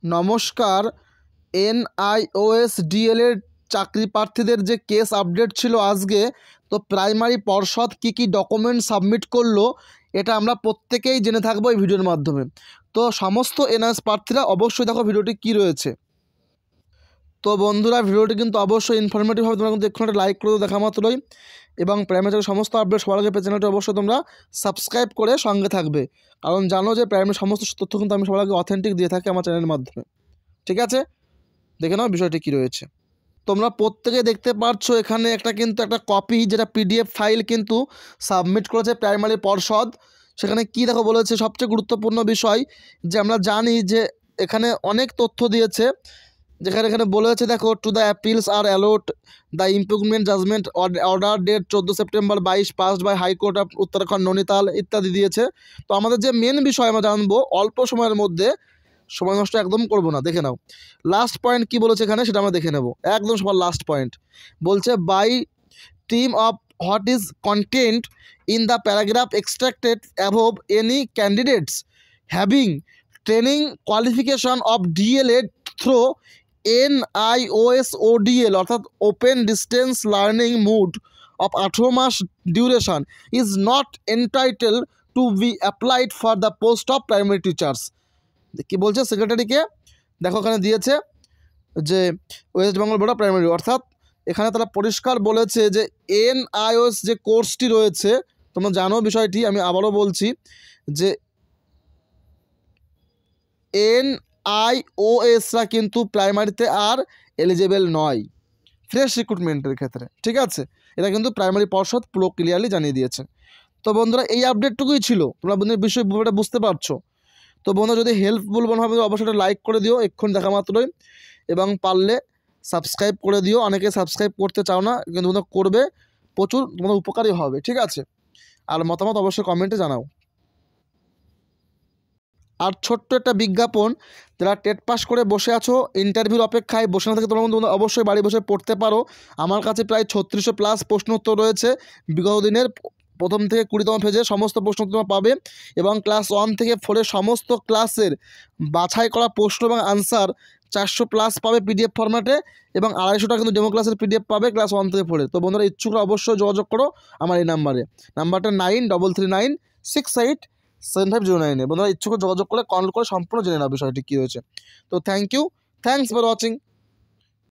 নমস্কার। NIOSDL এর চাকরি প্রার্থীদের যে কেস আপডেট ছিল আজকে, তো প্রাইমারি পর্ষদ কি ডকুমেন্ট সাবমিট করলো এটা আমরা প্রত্যেকেই জেনে থাকবো এই ভিডিওর মাধ্যমে। তো সমস্ত NIOS প্রার্থীরা অবশ্যই দেখো ভিডিওটি কি রয়েছে। তো বন্ধুরা, ভিডিওটি কিন্তু অবশ্যই ইনফরমেটিভ হবে, তোমরা কিন্তু এক্ষুনি একটা লাইক করে দেখা মাত্রই, এবং প্রাইমারি সমস্ত আপডেট সবার আগে চ্যানেলটি অবশ্যই তোমরা সাবস্ক্রাইব করে সঙ্গে থাকবে, কারণ জানো যে প্রাইমারি সমস্ত তথ্য কিন্তু আমি সবার আগে অথেন্টিক দিয়ে থাকি আমার চ্যানেলের মাধ্যমে। ঠিক আছে, দেখে নাও বিষয়টি কী রয়েছে। তোমরা প্রত্যেকে দেখতে পাচ্ছ এখানে একটা কপি, যেটা PDF ফাইল কিন্তু সাবমিট করেছে প্রাইমারি পর্ষদ। সেখানে কি দেখো বলেছে, সবচেয়ে গুরুত্বপূর্ণ বিষয় যে আমরা জানি যে এখানে অনেক তথ্য দিয়েছে, যেখানে এখানে বলেছে দেখো, to the appeals are allot the improvement judgment order date 14 September 22 passed by High Court of Uttarakhand Nainital ইত্যাদি দিয়েছে। তো আমাদের যে মেন বিষয় আমরা জানবো অল্প সময়ের মধ্যে, সময় নষ্ট একদম করবো না, দেখে নাও লাস্ট পয়েন্ট কি বলেছে এখানে, সেটা আমরা দেখে নেব। একদম সবার লাস্ট পয়েন্ট বলছে, by team of what is content in the paragraph extracted above any candidates having training qualification of DLED through NIOSODL অর্থাৎ open distance learning mode of 18 মাস duration is not entitle to be applied for the post of primary teachers. কি বলছে সেক্রেটারিকে, দেখো এখানে দিয়েছে যে West Bengal board of primary, অর্থাৎ এখানে তারা পরিষ্কার বলেছে যে NIOS যে কোর্সটি রয়েছে, তোমরা জানো বিষয়টি, আমি আবারও বলছি যে NIOSরা কিন্তু প্রাইমারিতে আর এলিজেবল নয় ফ্রেশ রিক্রুটমেন্টের ক্ষেত্রে। ঠিক আছে, এটা কিন্তু প্রাইমারি পর্ষদ পুরো ক্লিয়ারলি জানিয়ে দিয়েছে। তো বন্ধুরা, এই আপডেটটুকুই ছিল, তোমরা বিষয়টা বুঝতে পারছো। তো বন্ধুরা, যদি হেল্পফুল মনে হবে অবশ্যই একটা লাইক করে দিও এক্ষুনি দেখা মাত্রই, এবং পারলে সাবস্ক্রাইব করে দিও। অনেকে সাবস্ক্রাইব করতে চাও না, কিন্তু তোমরা করবে, প্রচুর তোমাদের উপকারী হবে। ঠিক আছে, আর মতামত অবশ্যই কমেন্টে জানাও। আর ছোট্ট একটা বিজ্ঞাপন, যারা টেট পাস করে বসে আছো, ইন্টারভিউর অপেক্ষায় বসে না থেকে তোমরা অবশ্যই বাড়ি বসে পড়তে পারো। আমার কাছে প্রায় 3600 প্লাস প্রশ্ন উত্তর রয়েছে বিগত দিনের, প্রথম থেকে 20তম পেজে সমস্ত প্রশ্ন তোমরা পাবে, এবং ক্লাস 1 থেকে 4 সমস্ত ক্লাসের বাছাই করা প্রশ্ন এবং আনসার 400 প্লাস পাবে PDF ফরম্যাটে, এবং 250 টাকা কিন্তু ডেমো ক্লাসের PDF পাবে ক্লাস 1 থেকে 4। তো বন্ধুরা, ইচ্ছুকরা অবশ্যই যোগাযোগ করো আমার এই নাম্বারটা 9339687509। বন্ধুরা, ইচ্ছুক যোগাযোগ করে কল করে সম্পূর্ণ জেনে নাও বিষয়টি কী হয়েছে। তো থ্যাংকস ফর ওয়াচিং।